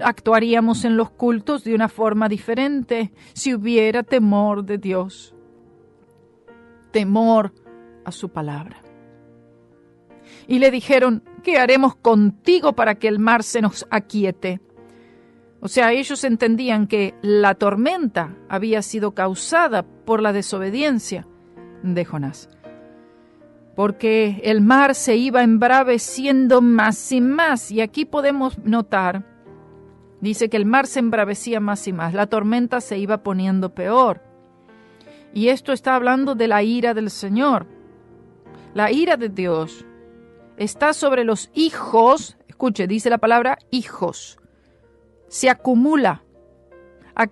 Actuaríamos en los cultos de una forma diferente si hubiera temor de Dios. Temor a su palabra. Y le dijeron, ¿qué haremos contigo para que el mar se nos aquiete? O sea, ellos entendían que la tormenta había sido causada por la desobediencia de Jonás. Porque el mar se iba embraveciendo más y más. Y aquí podemos notar, dice que el mar se embravecía más y más. La tormenta se iba poniendo peor. Y esto está hablando de la ira del Señor. La ira de Dios está sobre los hijos, escuche, dice la palabra hijos, se acumula,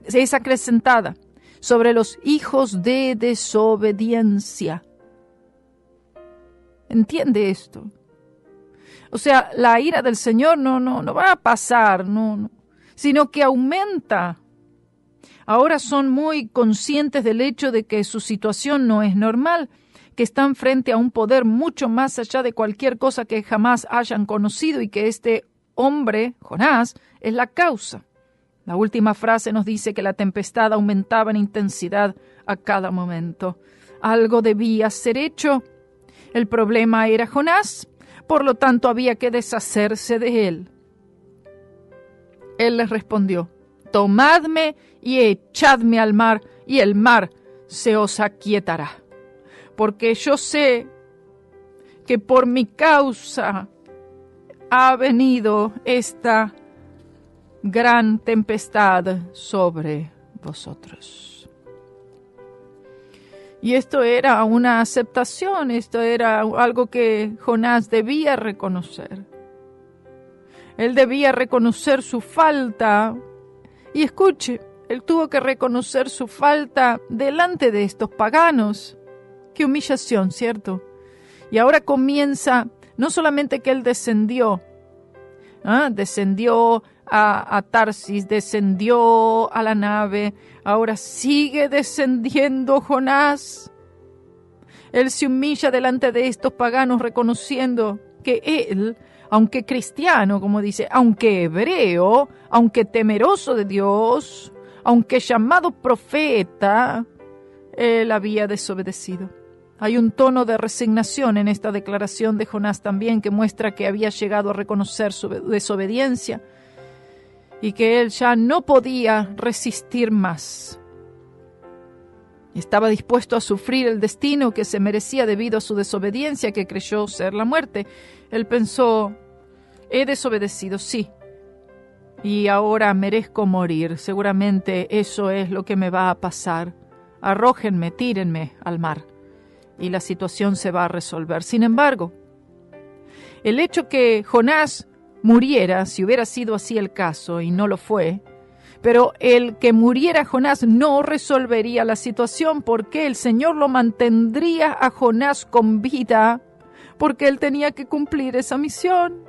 es acrecentada sobre los hijos de desobediencia. ¿Entiende esto? O sea, la ira del Señor no va a pasar, sino que aumenta. Ahora son muy conscientes del hecho de que su situación no es normal, que están frente a un poder mucho más allá de cualquier cosa que jamás hayan conocido y que este hombre, Jonás, es la causa. La última frase nos dice que la tempestad aumentaba en intensidad a cada momento. Algo debía ser hecho. El problema era Jonás, por lo tanto había que deshacerse de él. Él les respondió, tomadme y echadme al mar, y el mar se os aquietará. Porque yo sé que por mi causa ha venido esta gran tempestad sobre vosotros. Y esto era una aceptación, esto era algo que Jonás debía reconocer. Él debía reconocer su falta. Y escuche, él tuvo que reconocer su falta delante de estos paganos. Qué humillación, ¿cierto? Y ahora comienza, no solamente que él descendió, descendió a Tarsis, descendió a la nave, ahora sigue descendiendo Jonás. Él se humilla delante de estos paganos reconociendo que él, aunque cristiano, como dice, aunque hebreo, aunque temeroso de Dios, aunque llamado profeta, él había desobedecido. Hay un tono de resignación en esta declaración de Jonás también que muestra que había llegado a reconocer su desobediencia y que él ya no podía resistir más. Estaba dispuesto a sufrir el destino que se merecía debido a su desobediencia, que creyó ser la muerte. Él pensó, he desobedecido, sí, y ahora merezco morir. Seguramente eso es lo que me va a pasar. Arrójenme, tírenme al mar, y la situación se va a resolver. Sin embargo, el hecho que Jonás muriera, si hubiera sido así el caso, y no lo fue, pero el que muriera Jonás no resolvería la situación, porque el Señor lo mantendría a Jonás con vida, porque él tenía que cumplir esa misión.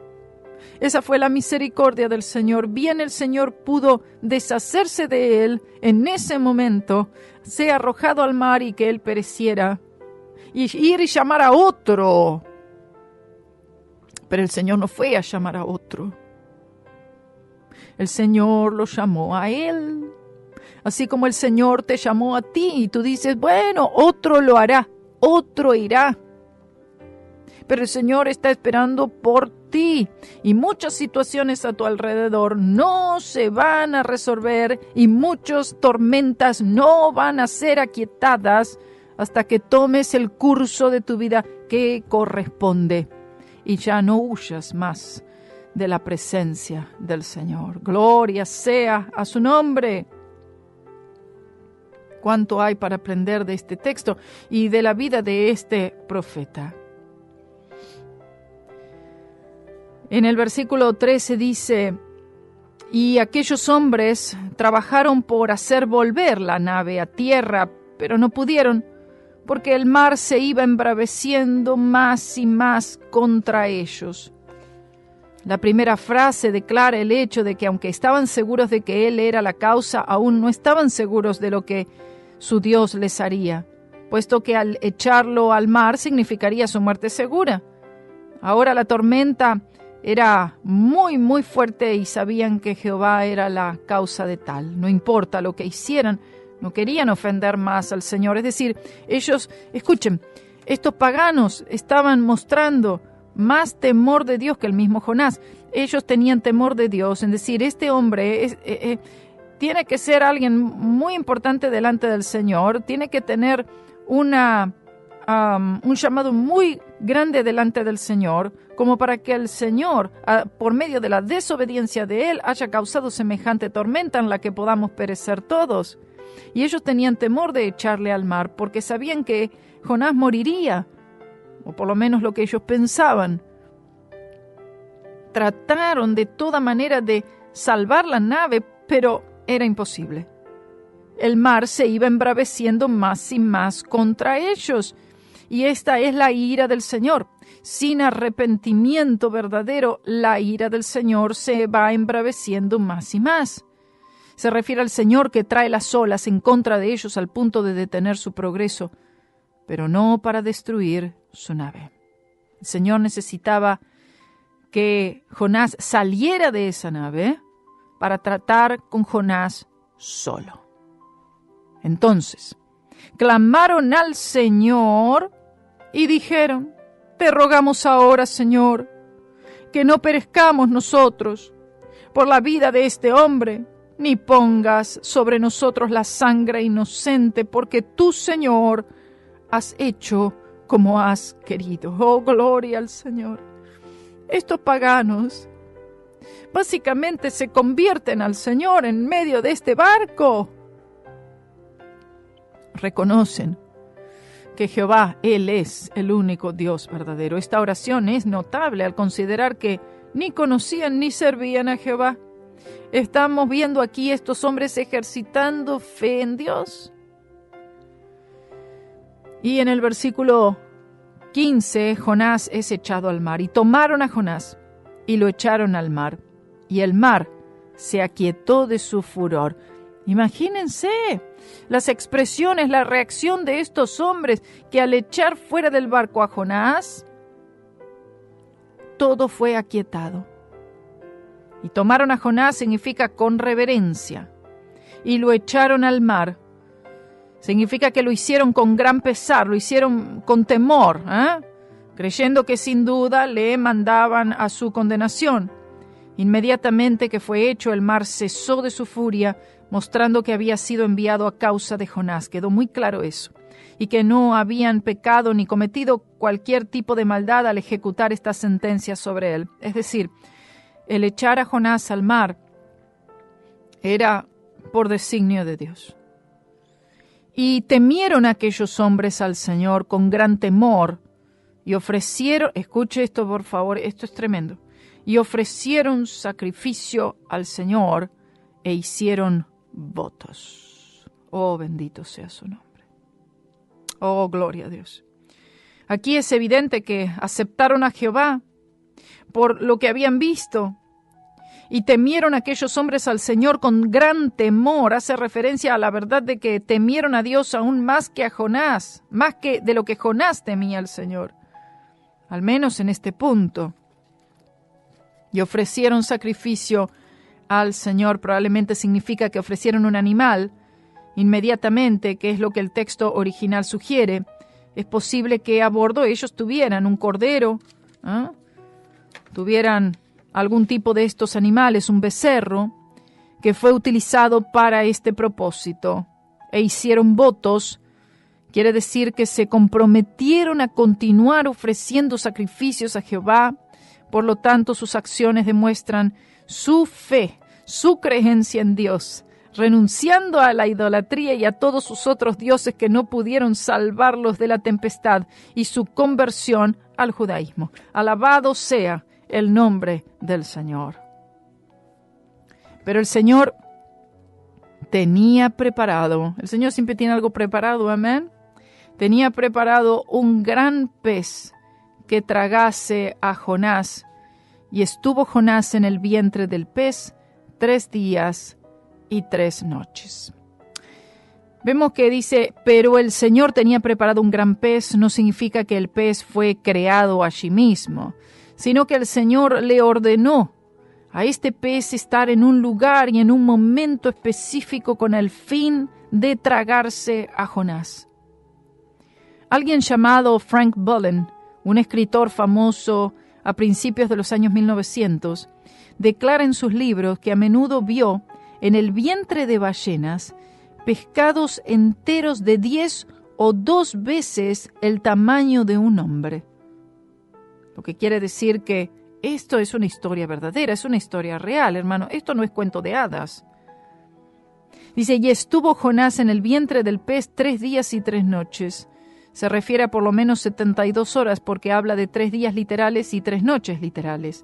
Esa fue la misericordia del Señor. Bien, el Señor pudo deshacerse de él en ese momento, sea arrojado al mar y que él pereciera, y ir y llamar a otro. Pero el Señor no fue a llamar a otro. El Señor lo llamó a él. Así como el Señor te llamó a ti y tú dices, bueno, otro lo hará, otro irá. Pero el Señor está esperando por ti y muchas situaciones a tu alrededor no se van a resolver y muchas tormentas no van a ser aquietadas hasta que tomes el curso de tu vida que corresponde y ya no huyas más de la presencia del Señor. Gloria sea a su nombre. Cuánto hay para aprender de este texto y de la vida de este profeta. En el versículo 13 dice, y aquellos hombres trabajaron por hacer volver la nave a tierra, pero no pudieron, porque el mar se iba embraveciendo más y más contra ellos. La primera frase declara el hecho de que aunque estaban seguros de que él era la causa, aún no estaban seguros de lo que su Dios les haría, puesto que al echarlo al mar significaría su muerte segura. Ahora la tormenta era muy, muy fuerte y sabían que Jehová era la causa de tal. No importa lo que hicieran, no querían ofender más al Señor. Es decir, ellos, escuchen, estos paganos estaban mostrando más temor de Dios que el mismo Jonás. Ellos tenían temor de Dios, en decir, este hombre tiene que ser alguien muy importante delante del Señor, tiene que tener un llamado muy grande delante del Señor, como para que el Señor, por medio de la desobediencia de él, haya causado semejante tormenta en la que podamos perecer todos. Y ellos tenían temor de echarle al mar, porque sabían que Jonás moriría, o por lo menos lo que ellos pensaban. Trataron de toda manera de salvar la nave, pero era imposible. El mar se iba embraveciendo más y más contra ellos. Y esta es la ira del Señor. Sin arrepentimiento verdadero, la ira del Señor se va embraveciendo más y más. Se refiere al Señor que trae las olas en contra de ellos al punto de detener su progreso, pero no para destruir su nave. El Señor necesitaba que Jonás saliera de esa nave para tratar con Jonás solo. Entonces, clamaron al Señor y dijeron, te rogamos ahora, Señor, que no perezcamos nosotros por la vida de este hombre, ni pongas sobre nosotros la sangre inocente, porque tú, Señor, has hecho como has querido. Oh, gloria al Señor. Estos paganos básicamente se convierten al Señor en medio de este barco. Reconocen que Jehová, Él es el único Dios verdadero. Esta oración es notable al considerar que ni conocían ni servían a Jehová. Estamos viendo aquí estos hombres ejercitando fe en Dios. Y en el versículo 15, Jonás es echado al mar. Y tomaron a Jonás y lo echaron al mar. Y el mar se aquietó de su furor. Imagínense las expresiones, la reacción de estos hombres que al echar fuera del barco a Jonás, todo fue aquietado. Y tomaron a Jonás significa con reverencia. Y lo echaron al mar. Significa que lo hicieron con gran pesar, lo hicieron con temor, creyendo que sin duda le mandaban a su condenación. Inmediatamente que fue hecho, el mar cesó de su furia, mostrando que había sido enviado a causa de Jonás. Quedó muy claro eso. Y que no habían pecado ni cometido cualquier tipo de maldad al ejecutar esta sentencia sobre él. Es decir, el echar a Jonás al mar era por designio de Dios. Y temieron aquellos hombres al Señor con gran temor y ofrecieron, escuche esto por favor, esto es tremendo, y ofrecieron sacrificio al Señor e hicieron votos. Oh, bendito sea su nombre. Oh, gloria a Dios. Aquí es evidente que aceptaron a Jehová por lo que habían visto y temieron aquellos hombres al Señor con gran temor. Hace referencia a la verdad de que temieron a Dios aún más que a Jonás, más que de lo que Jonás temía al Señor, al menos en este punto. Y ofrecieron sacrificio al Señor. Probablemente significa que ofrecieron un animal inmediatamente, que es lo que el texto original sugiere. Es posible que a bordo ellos tuvieran un cordero, tuvieran algún tipo de estos animales, un becerro, que fue utilizado para este propósito, e hicieron votos. Quiere decir que se comprometieron a continuar ofreciendo sacrificios a Jehová. Por lo tanto, sus acciones demuestran su fe, su creencia en Dios, renunciando a la idolatría y a todos sus otros dioses que no pudieron salvarlos de la tempestad, y su conversión al judaísmo. Alabado sea el nombre del Señor. Pero el Señor tenía preparado, el Señor siempre tiene algo preparado, amén. Tenía preparado un gran pez que tragase a Jonás, y estuvo Jonás en el vientre del pez 3 días y 3 noches. Vemos que dice, pero el Señor tenía preparado un gran pez. No significa que el pez fue creado allí mismo, sino que el Señor le ordenó a este pez estar en un lugar y en un momento específico con el fin de tragarse a Jonás. Alguien llamado Frank Bullen, un escritor famoso a principios de los años 1900, declara en sus libros que a menudo vio en el vientre de ballenas pescados enteros de 10 o 2 veces el tamaño de un hombre. Lo que quiere decir que esto es una historia verdadera, es una historia real, hermano. Esto no es cuento de hadas. Dice, y estuvo Jonás en el vientre del pez 3 días y 3 noches. Se refiere a por lo menos 72 horas porque habla de 3 días literales y 3 noches literales.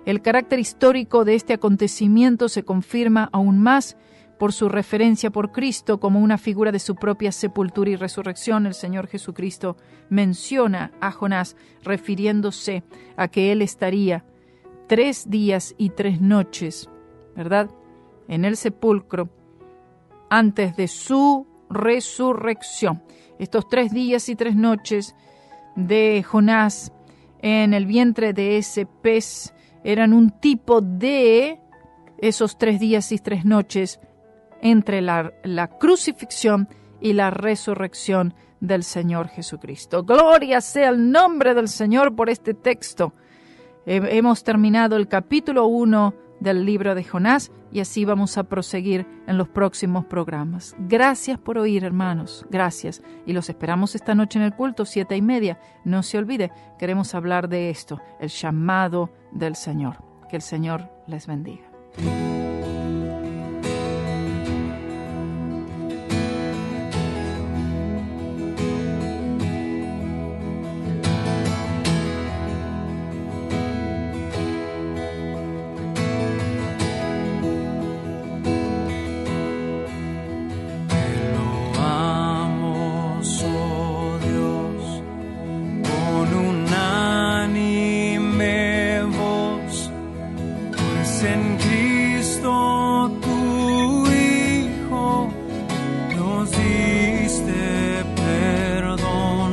El carácter histórico de este acontecimiento se confirma aún más por su referencia por Cristo como una figura de su propia sepultura y resurrección. El Señor Jesucristo menciona a Jonás refiriéndose a que él estaría 3 días y 3 noches, ¿verdad?, en el sepulcro antes de su resurrección. Estos 3 días y 3 noches de Jonás en el vientre de ese pez eran un tipo de esos 3 días y 3 noches entre la crucifixión y la resurrección del Señor Jesucristo. Gloria sea el nombre del Señor por este texto. Hemos terminado el capítulo 1 del libro de Jonás y así vamos a proseguir en los próximos programas. Gracias por oír, hermanos. Gracias. Y los esperamos esta noche en el culto, 7:30. No se olvide, queremos hablar de esto, el llamado del Señor. Que el Señor les bendiga. En Cristo tu Hijo nos diste perdón.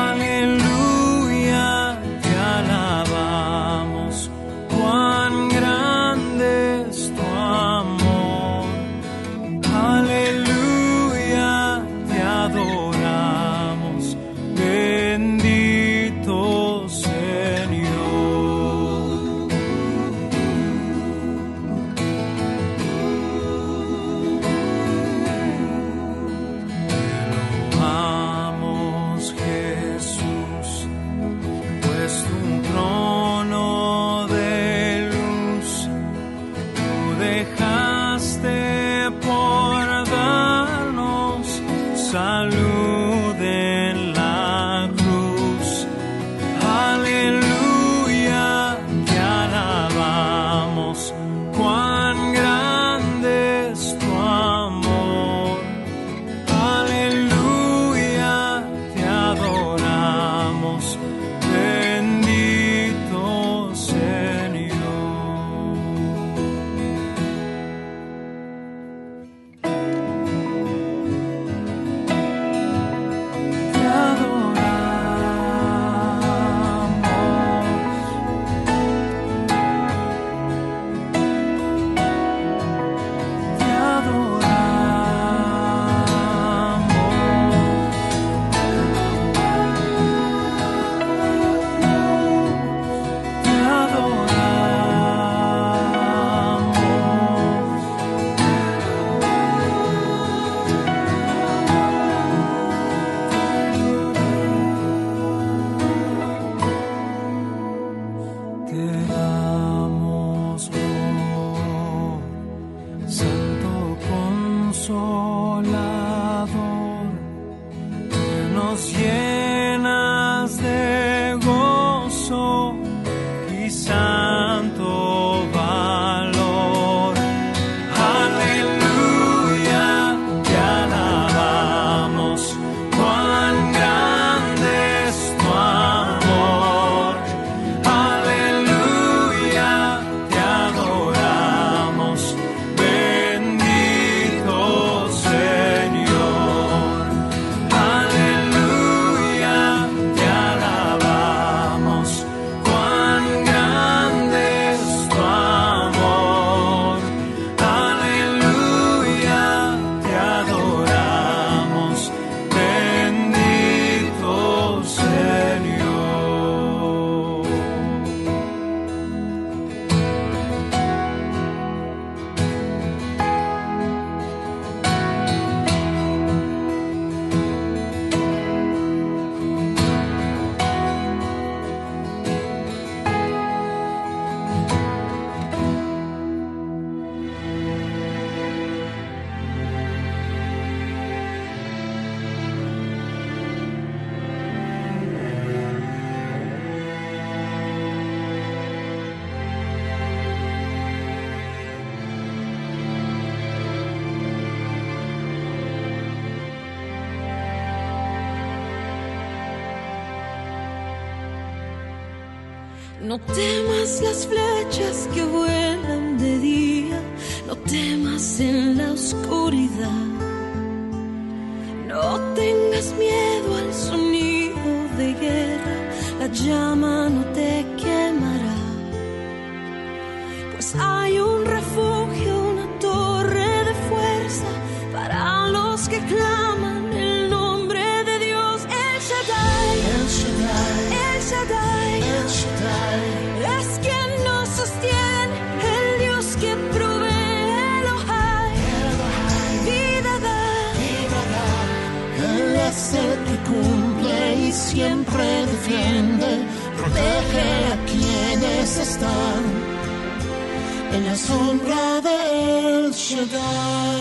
Aleluya, te alabamos, cuán grande es tu amor. Aleluya, te adoramos, bendito Señor. Te loamos, Jesús, pues tu trono de luz tú dejaste por darnos salud en la cruz. Aleluya, te alabamos, cuán grande es tu amor. Aleluya, te adoramos, bendito Señor. Te damos gloria, Santo Consolador, que nos llenas de gozo y santo valor. Aleluya, te alabamos, cuán grande es tu amor. Aleluya, te adoramos, bendito Señor. Aleluya, te alabamos, cuán grande es tu amor. Aleluya, te adoramos, bendito Señor. No temas las flechas que vuelan de día, no temas en la oscuridad. No tengas miedo al sonido de guerra, la llama no te quemará. Pues hay un refugio, una torre de fuerza para los que claman el nombre de Dios. El Shaddai, El Shaddai, El Shaddai, El Shaddai. Es quien nos sostiene, el Dios que provee, Elohai. Vida da, Él es el que cumple y siempre defiende, protege a quienes están en la sombra de El Shaddai.